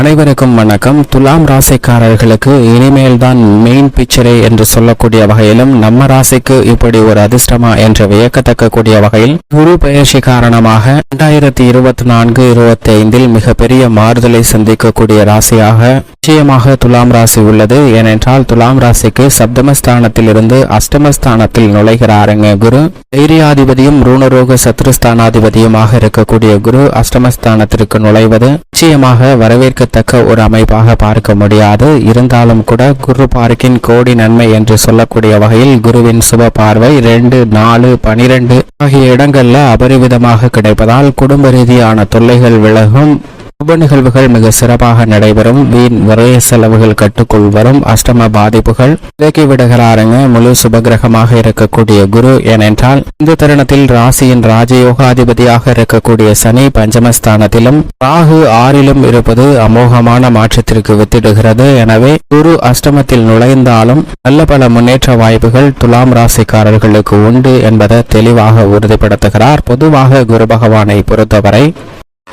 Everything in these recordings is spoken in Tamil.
அனைவருக்கும் வணக்கம். துலாம் ராசிக்காரர்களுக்கு இனிமேல் தான் மெயின் பிக்சரே என்று சொல்லக்கூடிய வகையிலும் நம்ம ராசிக்கு இப்படி ஒரு அதிர்ஷ்டமா என்ற வியக்கத்தக்க கூடிய வகையில் குரு பெயர்ச்சி காரணமாக 2024-25 மிகப்பெரிய மாறுதலை சந்திக்கக்கூடிய ராசியாக நிச்சயமாக துலாம் ராசி உள்ளது. ஏனென்றால் துலாம் ராசிக்கு சப்தமஸ்தானத்தில் இருந்து அஷ்டமஸ்தானத்தில் நுழைகிறாருங்க குரு. தைரியாதிபதியும் ரூணரோக சத்ருஸ்தானாதிபதியுமாக இருக்கக்கூடிய குரு அஷ்டமஸ்தானத்திற்கு நுழைவது நிச்சயமாக வரவேற்கத்தக்க ஒரு அமைப்பாக பார்க்க முடியாது. இருந்தாலும் கூட குரு பார்க்கின் கோடி நன்மை என்று சொல்லக்கூடிய வகையில் குருவின் சுப பார்வை 2, 4, 12 ஆகிய இடங்கள்ல அபரிவிதமாக கிடைப்பதால் குடும்ப ரீதியான தொல்லைகள் விலகும். சுப நிகழ்வுகள் மிக சிறப்பாக நடைபெறும். வீண் விரைய செலவுகள் கட்டுக்குள் வரும். அஷ்டம பாதிப்புகள் விலக்கி விடுகிறாருங்க முழு சுபகிரகமாக இருக்கக்கூடிய குரு. ஏனென்றால் இந்த தருணத்தில் ராசியின் ராஜயோகாதிபதியாக இருக்கக்கூடிய சனி பஞ்சமஸ்தானத்திலும் ராகு 6லும் இருப்பது அமோகமான மாற்றத்திற்கு வித்திடுகிறது. எனவே குரு அஷ்டமத்தில் நுழைந்தாலும் நல்ல பல முன்னேற்ற வாய்ப்புகள் துலாம் ராசிக்காரர்களுக்கு உண்டு என்பதை தெளிவாக உறுதிப்படுத்துகிறார். பொதுவாக குரு பகவானை பொறுத்தவரை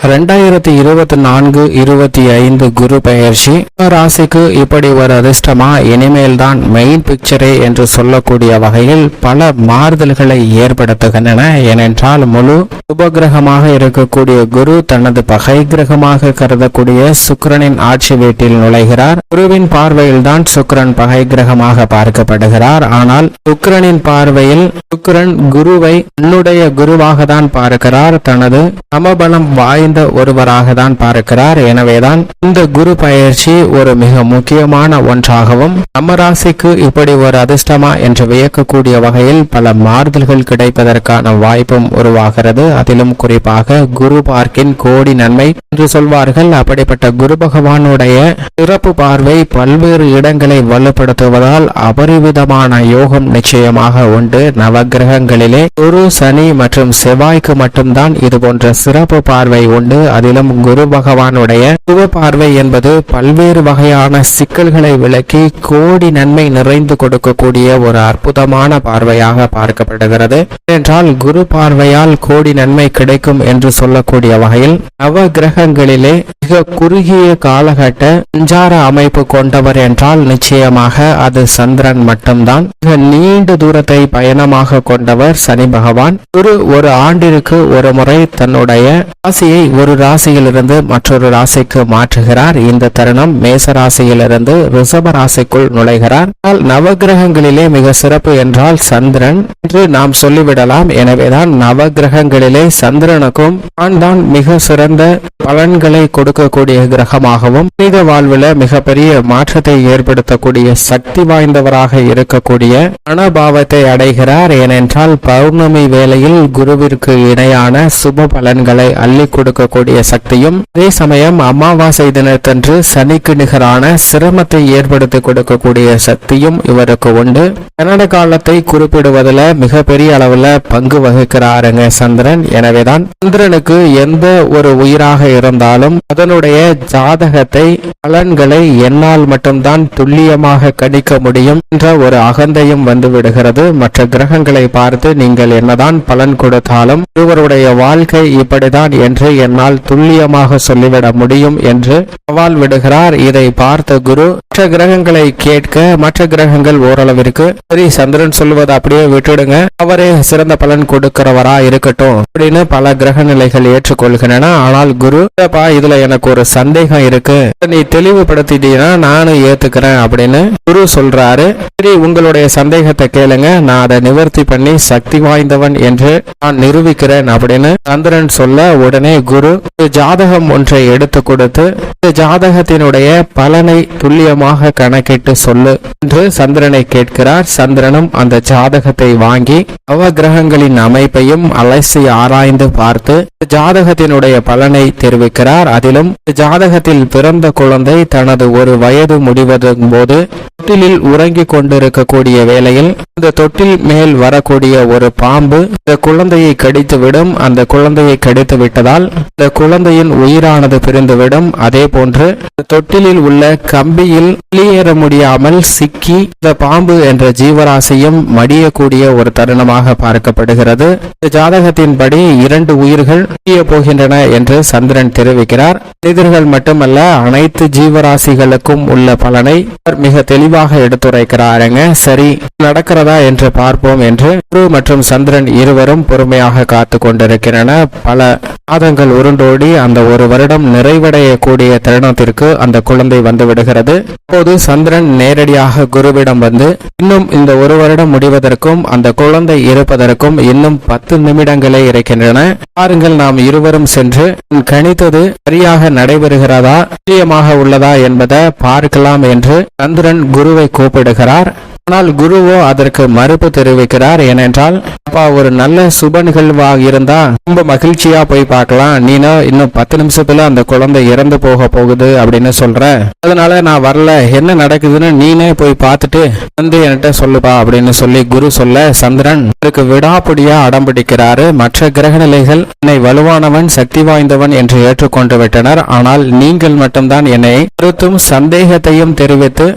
2024-25 குரு பெயர்ச்சி ராசிக்கு இப்படி ஒரு அதிர்ஷ்டமா, இனிமேல் தான் மெயின் பிக்சரே என்று சொல்லக்கூடிய வகையில் பல மாறுதல்களை ஏற்படுத்துகின்றன. ஏனென்றால் முழு உபகிரகமாக இருக்கக்கூடிய குரு தனது பகை கிரகமாக கருதக்கூடிய சுக்கிரனின் ஆட்சி வீட்டில் நுழைகிறார். குருவின் பார்வையில் தான் சுக்கிரன் பகை கிரகமாக பார்க்கப்படுகிறார். ஆனால் சுக்கிரனின் பார்வையில் சுக்கிரன் குருவை தன்னுடைய குருவாக தான் பார்க்கிறார். தனது சமபலம் வாய்ந்த ஒருவராக தான் பார்க்கிறார். எனவேதான் இந்த குரு பயிற்சி ஒரு மிக முக்கியமான ஒன்றாகவும் நம்ம ராசிக்கு இப்படி ஒரு அதிர்ஷ்டமா என்று வியக்கக்கூடிய வகையில் பல மாறுதல்கள் கிடைப்பதற்கான வாய்ப்பும் உருவாகிறது. அதிலும் குறிப்பாக குரு பார்க்கின் கோடி நன்மை என்று சொல்வார்கள். அப்படிப்பட்ட குரு பகவானுடைய சிறப்பு பார்வை பல்வேறு இடங்களை வலுப்படுத்துவதால் அபரிவிதமான யோகம் நிச்சயமாக உண்டு. நவகிரகங்களிலே குரு, சனி மற்றும் செவ்வாய்க்கு மட்டும்தான் இது போன்ற சிறப்பு பார்வை உண்டு. அதிலும் குரு பகவானுடைய சுப பார்வை என்பது பல்வேறு வகையான சிக்கல்களை விலக்கி கோடி நன்மை நிறைந்து கொடுக்கக்கூடிய ஒரு அற்புதமான பார்வையாக பார்க்கப்படுகிறது. என்றால் குரு பார்வையால் கோடி நன்மை கிடைக்கும் என்று சொல்லக்கூடிய வகையில் நவ கிரகங்களிலே மிக குறுகிய காலகட்ட சஞ்சார அமைப்பு கொண்டவர் என்றால் நிச்சயமாக அது சந்திரன் மட்டும்தான். மிக நீண்ட தூரத்தை பயணமாக கொண்டவர் சனி பகவான். ஒரு ஆண்டிற்கு ஒரு முறை தன்னுடைய ராசியை ஒரு ராசியிலிருந்து மற்றொரு ராசிக்கு மாற்றுகிறார். இந்த தருணம் மேச ராசியிலிருந்து ரிஷப ராசிக்குள் நுழைகிறார். நவகிரகங்களிலே மிக சிறப்பு என்றால் சந்திரன் என்று நாம் சொல்லிவிடலாம். எனவேதான் நவகிரகங்களிலே சந்திரனுக்கும் தான் மிக சிறந்த பலன்களை கொடுக்கக்கூடிய கிரகமாகவும் மனித வாழ்வில் மிகப்பெரிய மாற்றத்தை ஏற்படுத்தக்கூடிய சக்தி வாய்ந்தவராக இருக்கக்கூடிய மனோபாவத்தை அடைகிறார். ஏனென்றால் பௌர்ணமி வேளையில் குருவிற்கு இணையான சுப பலன்களை அள்ளி கொடுக்கக்கூடிய சக்தியும் அதே சமயம் அமாவாசை தினத்தன்று சனிக்கு நிகரான சிரமத்தை ஏற்படுத்தி கொடுக்கக்கூடிய சக்தியும் இவருக்கு உண்டு. கன்னட காலத்தை குறிப்பிடுவதில் மிகப்பெரிய அளவுல பங்கு வகிக்கிறாருங்க சந்திரன். எனவேதான் சந்திரனுக்கு எந்த ஒரு உயிராக இருந்தாலும் அதனுடைய ஜாதகத்தை பலன்களை என்னால் மட்டும்தான் துல்லியமாக கணிக்க முடியும் என்ற ஒரு அகந்தையும் வந்து விடுகிறது. மற்ற கிரகங்களை பார்த்து நீங்கள் என்னதான் பலன் கொடுத்தாலும் இவருடைய வாழ்க்கை இப்படிதான் என்று என்னால் துல்லியமாக சொல்லிவிட முடியும் என்று சவால் விடுகிறார். இதை பார்த்த குரு மற்ற கிரகங்களை கேட்க மற்ற கிரகங்கள் ஓரளவிற்கு சரி சந்திரன் சொல்லுவது அப்படியே விட்டுடுங்க, அவரே சிறந்த பலன் கொடுக்கிறவரா இருக்கட்டும் அப்படின்னு பல கிரக நிலைகள் ஏற்றுக்கொள்கின்றன. ஆனால் குரு இதுல எனக்கு ஒரு சந்தேகம் இருக்கு, நீ தெளிவுபடுத்திட்டீங்கன்னா நானும் ஏத்துக்கிறேன் அப்படின்னு குரு சொல்றாரு. சரி உங்களுடைய சந்தேகத்தை கேளுங்க, நான் அதை நிவர்த்தி பண்ணி சக்தி வாய்ந்தவன் என்று நான் நிரூபிக்கிறேன் அப்படின்னு சந்திரன் சொல்ல உடனே குரு ஜாதகம் ஒன்றை எடுத்து கொடுத்து இந்த ஜாதகத்தினுடைய பலனை துல்லியமாக கணக்கிட்டு சொல்லு என்று சந்திரனை கேட்கிறார். சந்திரனும் அந்த ஜாதகத்தை வாங்கி நவகிரகங்களின் அமைப்பையும் அலசி ஆராய்ந்து பார்த்து ஜாதகத்தினுடைய பலனை தெரிவிக்கிறார். அதிலும் ஜாதகத்தில் பிறந்த குழந்தை தனது ஒரு வயது முடிவதும் போது தொட்டிலில் உறங்கிக் கொண்டிருக்கக்கூடிய வேளையில் இந்த தொட்டில் மேல் வரக்கூடிய ஒரு பாம்பு இந்த குழந்தையை கடித்துவிடும். அந்த குழந்தையை கடித்து விட்டதால் இந்த குழந்தையின் உயிரானது பிரிந்துவிடும். அதே போன்று தொட்டிலில் உள்ள கம்பியில் வெளியேற முடியாமல் சிக்கி இந்த பாம்பு என்ற ஜீவராசியும் மடியக்கூடிய ஒரு தருணமாக பார்க்கப்படுகிறது. இந்த ஜாதகத்தின்படி 2 உயிர்கள் பிரிய போகின்றன என்று சந்திரன் தெரிவிக்கிறார். மனிதர்கள் மட்டுமல்ல, அனைத்து ஜீவராசிகளுக்கும் உள்ள பலனை மிக தெளிவாக எடுத்துரைக்கிறாருங்க. சரி, நடக்கிறதா என்று பார்ப்போம் என்று குரு மற்றும் சந்திரன் இருவரும் பொறுமையாக காத்து கொண்டிருக்கின்றன. பல மாதங்கள் உருண்டோடி அந்த ஒரு வருடம் நிறைவடையக்கூடிய தருணத்திற்கு அந்த குழந்தை வந்து விடுகிறது. அப்போது சந்திரன் நேரடியாக குருவிடம் வந்து, இன்னும் இந்த ஒரு வருடம் முடிவதற்கும் அந்த குழந்தை இருப்பதற்கும் இன்னும் 10 நிமிடங்களே இருக்கின்றன. பாருங்கள், நாம் இருவரும் சென்று கணித்தது சரியாக நடைபெறுகிறதா, நிச்சயமாக உள்ளதா என்பதை பார்க்கலாம் என்று சந்திரன் குருவை கூப்பிடுகிறார். ஆனால் குருவோ அதற்கு மறுப்பு தெரிவிக்கிறார். ஏனென்றால், அப்பா, ஒரு நல்ல சுப நிகழ்வாக இருந்தா ரொம்ப மகிழ்ச்சியா போய் பார்க்கலாம், நீனோ இன்னும் 10 நிமிஷத்துல அந்த குழந்தை இறந்து போக போகுது அப்படின்னு சொல்ற, அதனால நான் வரல, என்ன நடக்குதுன்னு நீனே போய் பார்த்துட்டு வந்து என்கிட்ட சொல்லுப்பா அப்படின்னு சொல்லி குரு சொல்ல, சந்திரன் அதற்கு விடாப்பிடியா அடம்பிடிக்கிறாரு. மற்ற கிரகநிலைகள் என்னை வலுவானவன், சக்தி வாய்ந்தவன் என்று ஏற்றுக்கொண்டு விட்டனர். ஆனால் நீங்கள் மட்டும்தான் என்னை கருத்தும் சந்தேகத்தையும் தெரிவித்து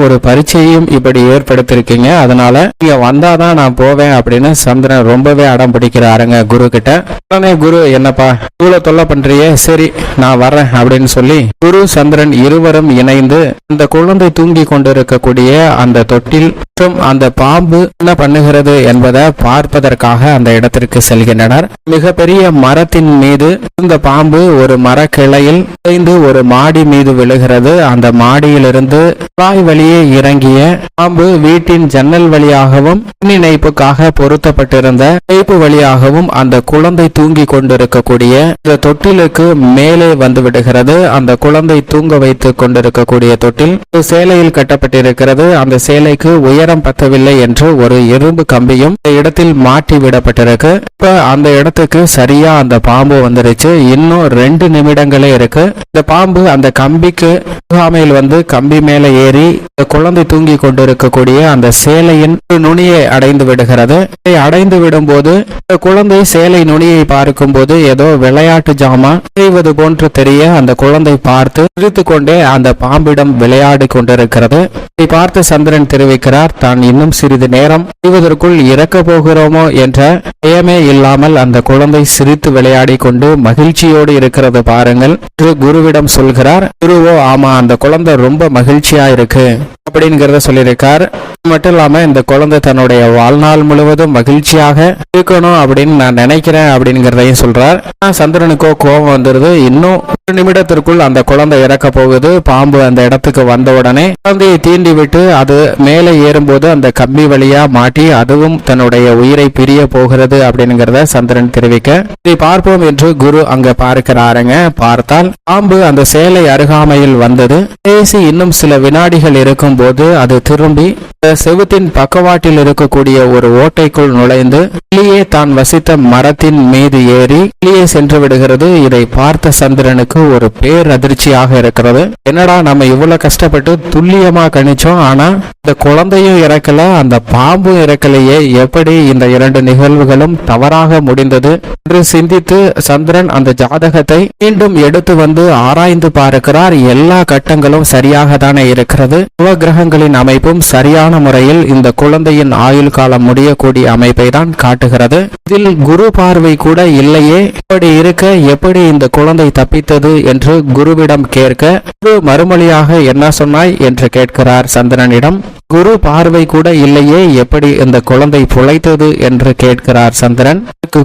ஒரு பரீட்சையும் இப்படி ஏற்படுத்திருக்கீங்க, அதனால நீங்க வந்தாதான் நான் போவேன் அப்படின்னு சந்திரன் ரொம்பவே அடம் பிடிக்கிறாருங்க குரு கிட்ட. உடனே குரு, என்னப்பா இவ்வளவு தொல்லை பண்றியே, சரி நான் வரேன் அப்படின்னு சொல்லி குரு சந்திரன் இருவரும் இணைந்து அந்த குழந்தை தூங்கி கொண்டிருக்கக்கூடிய அந்த தொட்டில் மற்றும் அந்த பாம்பு என்ன பண்ணுகிறது என்பதை பார்ப்பதற்காக அந்த இடத்திற்கு செல்கின்றனர். மிகப்பெரிய மரத்தின் மீது இந்த பாம்பு ஒரு மரக்கிளையில் ஒரு மாடி மீது விழுகிறது. அந்த மாடியிலிருந்து குழாய் வழியே இறங்கிய பாம்பு வீட்டின் ஜன்னல் வழியாகவும் இணைப்புக்காக பொருத்தப்பட்டிருந்த பைப்பு வழியாகவும் அந்த குழந்தை தூங்கி கொண்டிருக்கக்கூடிய இந்த தொட்டிலுக்கு மேலே வந்து விடுகிறது. அந்த குழந்தை தூங்க வைத்துக் கொண்டிருக்கக்கூடிய தொட்டில் சேலையில் கட்டப்பட்டிருக்கிறது. அந்த சேலைக்கு உயரம் பத்தவில்லை என்று ஒரு இரும்பு கம்பியும் இடத்தில் மாட்டி விடப்பட்டிருக்கு. இப்ப அந்த இடத்துக்கு சரியா அந்த பாம்பு வந்துருச்சு. இன்னும் 2 நிமிடங்களே இருக்கு. இந்த பாம்பு அந்த கம்பிக்கு அருகாமையில் வந்து கம்பி மேல ஏறி குழந்தை தூங்கி கொண்டிருக்கக்கூடிய அந்த சேலையின் நுனியை அடைந்து விடுகிறது. அடைந்து விடும் போது குழந்தை சேலை நுனியை பார்க்கும் போது ஏதோ விளையாட்டு ஜாமான் செய்வது போன்று தெரிய அந்த குழந்தை பார்த்து சிரித்து கொண்டே அந்த பாம்பிடம் விளையாடி கொண்டிருக்கிறது. இதை பார்த்து சந்திரன் தெரிவிக்கிறார், தான் இன்னும் சிறிது நேரம் செய்வதற்குள் இறக்க போகிறோமோ என்ற பயமே இல்லாமல் அந்த குழந்தை சிரித்து விளையாடி கொண்டு மகிழ்ச்சியோடு இருக்கிறது பாருங்கள் என்று குருவிடம் சொல்கிறார். குருவோ, ஆமா, அந்த குழந்தை ரொம்ப மகிழ்ச்சியா இருக்கு அப்படிங்கிறத சொல்லியிருக்கார். மட்டும் இல்லாம இந்த குழந்தை தன்னுடைய வாழ்நாள் முழுவதும் மகிழ்ச்சியாக இருக்கணும் அப்படின்னு நான் நினைக்கிறேன் அப்படிங்கிறதையும் சொல்றார். சந்திரனுக்கோ கோபம் வந்துருது. இன்னும் 1 நிமிடத்திற்குள் அந்த குழந்தை இறக்க போகுது. பாம்பு அந்த இடத்துக்கு வந்த உடனே குழந்தையை தீண்டி விட்டு அது மேலே ஏறும்போது அந்த கம்பி வழியா மாட்டி அதுவும் தன்னுடைய உயிரை பிரிய போகிறது அப்படிங்கிறத சந்திரன் தெரிவிக்க, இதை பார்ப்போம் என்று குரு அங்க பார்க்கிறாருங்க. பார்த்தால் பாம்பு அந்த சேலை அருகாமையில் வந்தது. பேசி இன்னும் சில வினாடிகள் இருக்கும் போது அது திரும்பி செவுத்தின் பக்கவாட்டில் இருக்கக்கூடிய ஒரு ஓட்டைக்குள் நுழைந்து வெளியே தான் வசித்த மரத்தின் மீது ஏறி வெளியே சென்று விடுகிறது. இதை பார்த்த சந்திரனுக்கு ஒரு பேரதிர்ச்சியாக இருக்கிறது. என்னடா, நம்ம இவ்வளவு கஷ்டப்பட்டு துல்லியமா கணிச்சோம், ஆனா இந்த குழந்தையும் இறக்கல, அந்த பாம்பும் இறக்கலையே, எப்படி இந்த 2 நிகழ்வுகளும் தவறாக முடிந்தது என்று சிந்தித்து சந்திரன் அந்த ஜாதகத்தை மீண்டும் எடுத்து வந்து ஆராய்ந்து பார்க்கிறார். எல்லா கட்டங்களும் சரியாக தானே இருக்கிறது. கிரகங்களின் அமைப்பும் சரியான முறையில் இந்த குழந்தையின் ஆயுள் காலம் முடியக்கூடிய அமைப்பை தான் காட்டுகிறது. இதில் குரு பார்வை கூட இல்லையே, இப்படி இருக்க எப்படி இந்த குழந்தை தப்பித்தது என்று குருவிடம் கேட்க, குரு மறுமொழியாக என்ன சொன்னாய் என்று கேட்கிறார் சந்திரனிடம். குரு பார்வை கூட இல்லையே, எப்படி இந்த குழந்தை பிழைத்தது என்று கேட்கிறார் சந்திரன்.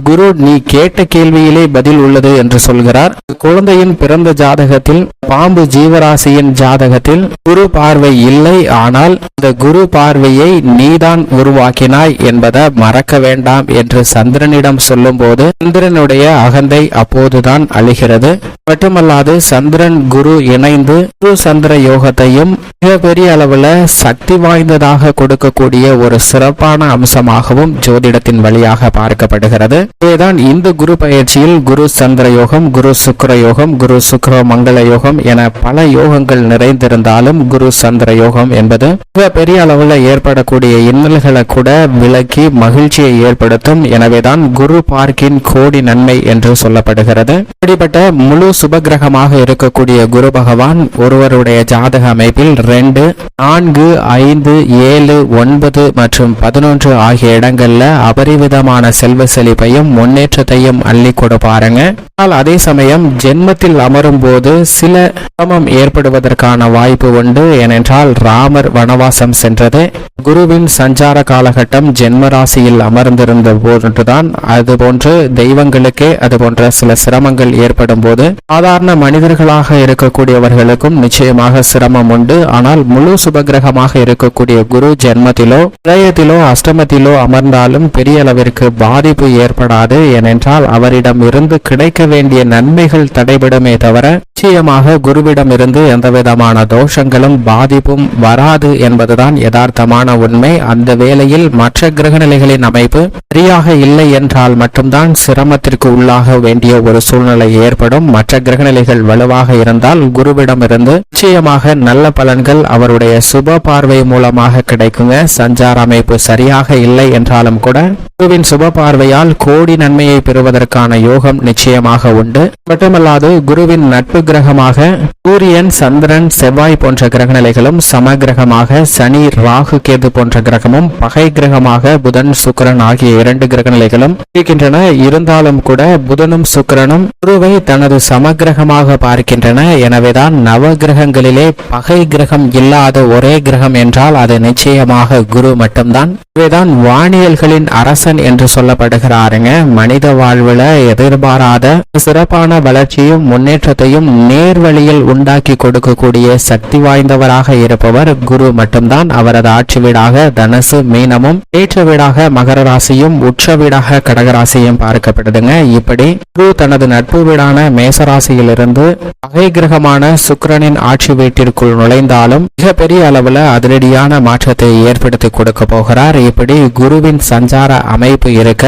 குரு, நீ கேட்ட கேள்வியிலே பதில் உள்ளது என்று சொல்கிறார். குழந்தையின் பிறந்த ஜாதகத்தில், பாம்பு ஜீவராசியின் ஜாதகத்தில் குரு பார்வை இல்லை. ஆனால் இந்த குரு பார்வையை நீதான் உருவாக்கினாய் என்பதை மறக்க வேண்டாம் என்று சந்திரனிடம் சொல்லும் போது சந்திரனுடைய அகந்தை அப்போதுதான் அழிகிறது. மட்டுமல்லாது சந்திரன் குரு இணைந்து குரு சந்திர யோகத்தையும் மிக பெரிய அளவுல சக்தி வாய்ந்ததாக கொடுக்கக்கூடிய ஒரு சிறப்பான அம்சமாகவும் ஜோதிடத்தின் வழியாக பார்க்கப்படுகிறது. இதுதான் இந்த குரு பயிற்சியில் குரு சந்திர யோகம், குரு சுக்கிர யோகம், குரு சுக்கிர மங்கள யோகம் என பல யோகங்கள் நிறைந்திருந்தாலும் குரு சந்திர யோகம் என்பது மிக பெரிய அளவில் ஏற்படக்கூடிய இன்னல்களை கூட விலக்கி மகிழ்ச்சியை ஏற்படுத்தும். எனவேதான் குரு பார்க்கின் கோடி நன்மை என்று சொல்லப்படுகிறது. இப்படிப்பட்ட முழு சுபகிரகமாக இருக்கக்கூடிய குரு பகவான் ஒருவருடைய ஜாதக அமைப்பில் 2, 4, 5, 7, 9 மற்றும் 11 ஆகிய இடங்கள்ல அபரிவிதமான செல்வ செழிப்பையும் முன்னேற்றத்தையும் அள்ளி கொடுப்பாருங்க. ஆனால் அதே சமயம் ஜென்மத்தில் அமரும் போது சில சிரமம் ஏற்படுவதற்கான வாய்ப்பு உண்டு. ஏனென்றால் ராமர் வனவாசம் சென்றது குருவின் சஞ்சார காலகட்டம் ஜென்மராசியில் அமர்ந்திருந்த போதுதான். அதுபோன்று தெய்வங்களுக்கே அதுபோன்ற சில சிரமங்கள் ஏற்படும் போது சாதாரண மனிதர்களாக இருக்கக்கூடியவர்களுக்கும் நிச்சயமாக சிரமம் உண்டு. ஆனால் முழு சுபகிரகமாக இருக்கக்கூடிய குரு ஜென்மத்திலோ விரயத்திலோ அஷ்டமத்திலோ அமர்ந்தாலும் பெரிய அளவிற்கு பாதிப்பு ஏற்படாது. ஏனென்றால் அவரிடம் இருந்து கிடைக்க வேண்டிய நன்மைகள் தடைபடுமே தவிர நிச்சயமாக குருவிடம் இருந்து எந்தவிதமான தோஷங்களும் பாதிப்பும் வராது என்பதுதான் யதார்த்தமான உண்மை. அந்த வேளையில் மற்ற கிரகநிலைகளின் அமைப்பு சரியாக இல்லை என்றால் மட்டும்தான் சிரமத்திற்கு உள்ளாக வேண்டிய ஒரு சூழ்நிலை ஏற்படும். மற்ற கிரகநிலைகள் வலுவாக இருந்தால் குருவிடம் இருந்து நிச்சயமாக நல்ல பலன்கள் அவருடைய சுப பார்வை மூலமாக கிடைக்குங்க. சஞ்சார அமைப்பு சரியாக இல்லை என்றாலும் கூட குருவின் சுப பார்வையால் கோடி நன்மையை பெறுவதற்கான யோகம் நிச்சயமாக உண்டு. மட்டுமல்லாது குருவின் நட்பு கிரகமாக சூரியன், சந்திரன், செவ்வாய் போன்ற கிரகநிலைகளும், சம கிரகமாக சனி, ராகு, கேது போன்ற கிரகமும், பகை கிரகமாக புதன், சுக்கிரன் ஆகிய 2 கிரகநிலைகளும் இருக்கின்றன. இருந்தாலும் கூட புதனும் சுக்கிரனும் குருவை தனது சமகிரகமாக பார்க்கின்றன. எனவேதான் நவ கிரகங்களிலே பகை கிரகம் இல்லாத ஒரே கிரகம் என்றால் அது நிச்சயமாக குரு மட்டும்தான். இவைதான் வானியல்களின் அரசன் என்று சொல்லப்படுகிறாருங்க. மனித வாழ்வுல எதிர்பாராத சிறப்பான வளர்ச்சியும் முன்னேற்றத்தையும் நேர்வழியில் உண்டாக்கி கொடுக்கக்கூடிய சக்தி வாய்ந்தவராக இருப்பவர் குரு மட்டும்தான். அவரது ஆட்சி வீடாக தனுசு, மீனமும், ஏற்ற வீடாக மகர ராசியும், உச்ச வீடாக கடகராசியும் பார்க்கப்படுதுங்க. இப்படி குரு தனது நட்பு வீடான மேசராசியிலிருந்து பகை கிரகமான சுக்கிரனின் ஆட்சி வீட்டிற்குள் நுழைந்தாலும் மிக பெரிய அளவுல அதிரடியான மாற்றத்தை ஏற்படுத்தி கொடுக்க போகிறார். இப்படி குருவின் சஞ்சார அமைப்பு இருக்க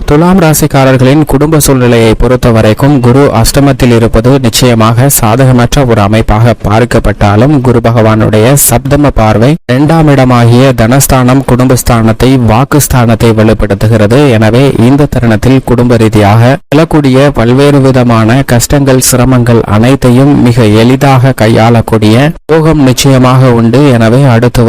துலாம் ராசிக்காரர்களின் குடும்ப சூழ்நிலையை பொறுத்த வரைக்கும் குரு அஷ்டமத்தில் இருப்பது நிச்சயமாக சாதகமற்ற ஒரு அமைப்பாக பார்க்கப்பட்டாலும் குரு பகவானுடைய சப்தம பார்வை 2ஆம் இடமாகிய தனஸ்தானம், குடும்பஸ்தானத்தை, வாக்குஸ்தானத்தை வெளிப்படுத்துகிறது. எனவே இந்த தருணத்தில் குடும்ப ரீதியாக எழக்கூடிய பல்வேறு விதமான கஷ்டங்கள், சிரமங்கள் அனைத்தையும் மிக எளிதாக கையாளக்கூடிய யோகம் நிச்சயமாக உண்டு. எனவே அடுத்த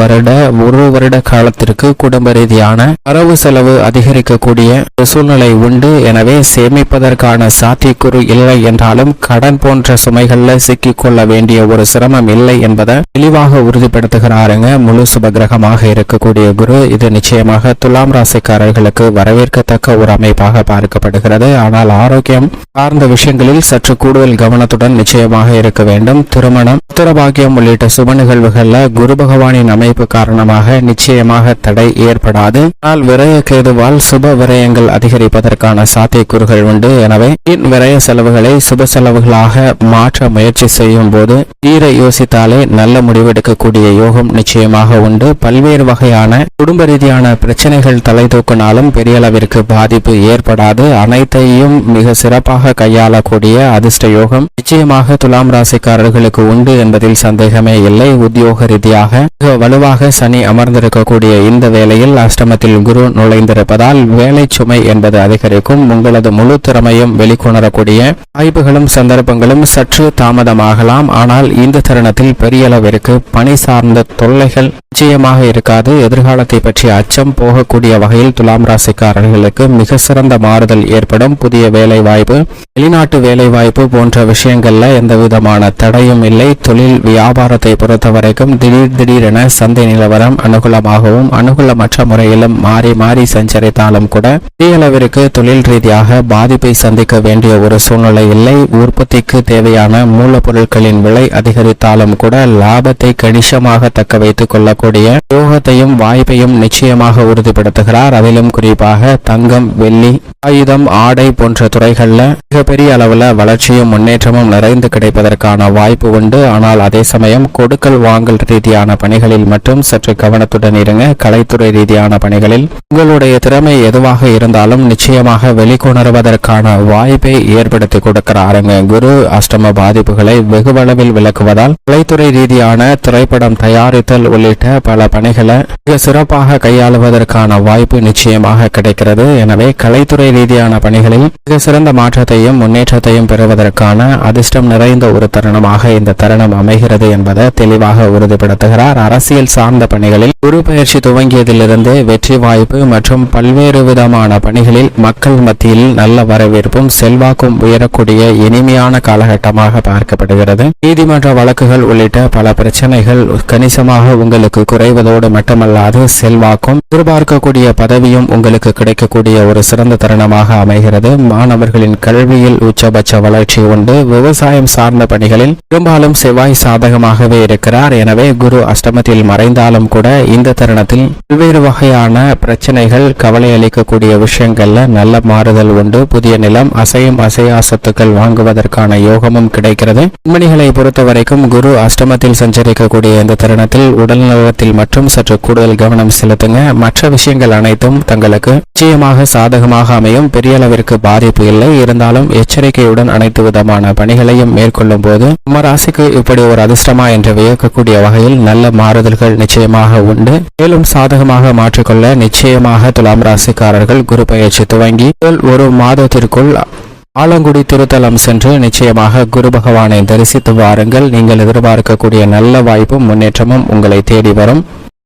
ஒரு வருட காலத்திற்கு குடும்ப ரீதியான வரவு செலவு அதிகரிக்கக்கூடிய சூழ்நிலை உண்டு. எனவே சேமிப்பதற்கான சாத்தியக்கூறு இல்லை என்றாலும் கடன் போன்ற சுமைகள்ல சிக்கிக்கொள்ள வேண்டிய ஒரு சிரமம் இல்லை என்பதை தெளிவாக உறுதிப்படுத்துகிறாருங்க முழு சுபகிரகமாக இருக்கக்கூடிய குரு. இது நிச்சயமாக துலாம் ராசிக்காரர்களுக்கு வரவேற்கத்தக்க ஒரு அமைப்பாக பார்க்கப்படுகிறது. ஆனால் ஆரோக்கியம் சார்ந்த விஷயங்களில் சற்று கூடுதல் கவனத்துடன் நிச்சயமாக இருக்க வேண்டும். திருமணம், உத்தரபாகியம் உள்ளிட்ட சுப நிகழ்வுகள்ல குரு பகவானின் அமைப்பு காரணமாக நிச்சயமாக தடை ஏற்படாது. ஆனால் விரய கேதுவால் சுப விரயங்கள் அதிகரிப்பதற்கான சாத்தியக்கூறுகள் உண்டு. எனவே விரய செலவுகளை சுப செலவுகளாக மாற்ற முயற்சி செய்யும் போது தீர யோசித்தாலே நல்ல முடிவெடுக்கக்கூடிய யோகம் நிச்சயமாக உண்டு. பல்வேறு வகையான குடும்ப ரீதியான பிரச்சனைகள் தலை தூக்கினாலும் பெரிய அளவிற்கு பாதிப்பு ஏற்படாது. அனைத்தையும் மிக சிறப்பாக கையாளக்கூடிய அதிர்ஷ்ட யோகம் நிச்சயமாக துலாம் ராசிக்காரர்களுக்கு உண்டு என்பதில் சந்தேகமே இல்லை. உத்தியோக ரீதியாக மிக வலுவாக சனி அமர்ந்திருக்கக்கூடிய இந்த வேளையில் அஷ்டமத்தில் குரு நுழைந்திருப்பதால் வேலை சுமை என்பது அதிகரிக்கும். உங்களது முழு திறமையும் வெளிக்கொணரக்கூடிய வாய்ப்புகளும் சந்தர்ப்பங்களும் சற்று தாமதமாகலாம். ஆனால் இந்த தருணத்தில் பெரிய அளவிற்கு பணி சார்ந்த தொல்லைகள் நிச்சயமாக இருக்காது. எதிர்காலத்தை பற்றி அச்சம் போகக்கூடிய வகையில் துலாம் ராசிக்காரர்களுக்கு மிக சிறந்த மாறுதல் ஏற்படும். புதிய வேலை வாய்ப்பு, வெளிநாட்டு வேலை வாய்ப்பு போன்ற விஷயங்கள்ல எந்த விதமான தடையும் இல்லை. தொழில் வியாபாரத்தை பொறுத்தவரைக்கும் திடீரென சந்தை நிலவரம் அனுகூலமாகவும் அனுகூலமற்ற முறையிலும் மாறி மாறி சஞ்சரித்தாலும் கூட பெரிய சிலருக்கு தொழில் ரீதியாக பாதிப்பை சந்திக்க வேண்டிய ஒரு சூழ்நிலை இல்லை. உற்பத்திக்கு தேவையான மூலப்பொருட்களின் விலை அதிகரித்தாலும் கூட லாபத்தை கணிசமாக தக்க வைத்துக் கொள்ளக்கூடிய யோகத்தையும் வாய்ப்பையும் நிச்சயமாக உறுதிப்படுத்துகிறார். அதிலும் குறிப்பாக தங்கம், வெள்ளி, ஆயுதம், ஆடை போன்ற துறைகள்ல மிகப்பெரிய அளவுல வளர்ச்சியும் முன்னேற்றமும் நிறைந்து கிடைப்பதற்கான வாய்ப்பு உண்டு. ஆனால் அதே சமயம் கொடுக்கல் வாங்கல் ரீதியான பணிகளில் மட்டும் சற்று கவனத்துடன் இருங்க. கலைத்துறை ரீதியான பணிகளில் உங்களுடைய திறமை எதுவாக இருந்தாலும் நிச்சயமாக வெளிக்கொணர்வதற்கான வாய்ப்பை ஏற்படுத்தி கொடுக்கிறாருங்க. குரு அஷ்டம பாதிப்புகளை வெகுவளவில் விளக்குவதால் கலைத்துறை ரீதியான திரைப்படம் தயாரித்தல் உள்ளிட்ட பல பணிகளை மிக சிறப்பாக கையாளுவதற்கான வாய்ப்பு நிச்சயமாக கிடைக்கிறது. எனவே கலைத்துறை ரீதியான பணிகளில் மிக சிறந்த மாற்றத்தையும் முன்னேற்றத்தையும் பெறுவதற்கான அதிர்ஷ்டம் நிறைந்த ஒரு தருணமாக இந்த தருணம் அமைகிறது என்பதை தெளிவாக உறுதிப்படுத்துகிறார். அரசியல் சார்ந்த பணிகளில் குரு பயிற்சி துவங்கியதிலிருந்து வெற்றி வாய்ப்பு மற்றும் பல்வேறு விதமான பணிகளில் மக்கள் மத்தியில் நல்ல வரவேற்பும் செல்வாக்கும் உயரக்கூடிய இனிமையான காலகட்டமாக பார்க்கப்படுகிறது. நீதிமன்ற வழக்குகள் உள்ளிட்ட பல பிரச்சனைகள் கணிசமாக உங்களுக்கு குறைவதோடு மட்டுமல்லாது செல்வாக்கும் எதிர்பார்க்கக்கூடிய பதவியும் உங்களுக்கு கிடைக்கக்கூடிய ஒரு சிறந்த தருணமாக அமைகிறது. மாணவர்களின் கல்வியில் உச்சபட்ச வளர்ச்சி உண்டு. விவசாயம் சார்ந்த பணிகளில் பெரும்பாலும் செவ்வாய் சாதகமாகவே இருக்கிறார். எனவே குரு அஷ்டமத்தில் மறைந்தாலும் கூட இந்த தருணத்தில் பல்வேறு வகையான பிரச்சனைகள், கவலை அளிக்கக்கூடிய விஷயங்கள்ல நல்ல மாறுதல் உண்டு. புதிய நிலம், அசையும் அசையா சொத்துக்கள் வாங்குவதற்கான யோகமும் கிடைக்கிறது. பெண்மணிகளை பொறுத்தவரைக்கும் குரு அஷ்டமத்தில் சஞ்சரிக்கக்கூடிய இந்த தருணத்தில் உடல் நலத்தில் மற்றும் சற்று கூடுதல் கவனம் செலுத்துங்க. மற்ற விஷயங்கள் அனைத்தும் தங்களுக்கு நிச்சயமாக சாதகமாக அமையும். பெரிய அளவிற்கு பாதிப்பு இல்லை. இருந்தாலும் எச்சரிக்கையுடன் அனைத்து விதமான பணிகளையும் மேற்கொள்ளும் போது நம்ம ராசிக்கு இப்படி ஒரு அதிர்ஷ்டமா என்று வியக்கக்கூடிய வகையில் நல்ல மாறுதல்கள் நிச்சயமாக உண்டு. மேலும் சாதகமாக மாற்றிக்கொள்ள நிச்சயமாக துலாம் ராசிக்காரர்கள் குரு பயிற்சி துவங்கி ஒரு மாதத்திற்குள் ஆலங்குடி திருத்தலம் சென்று நிச்சயமாக குரு பகவானை தரிசித்து வாருங்கள். நீங்கள் எதிர்பார்க்கக்கூடிய நல்ல வாய்ப்பும் முன்னேற்றமும் உங்களை தேடி வரும்.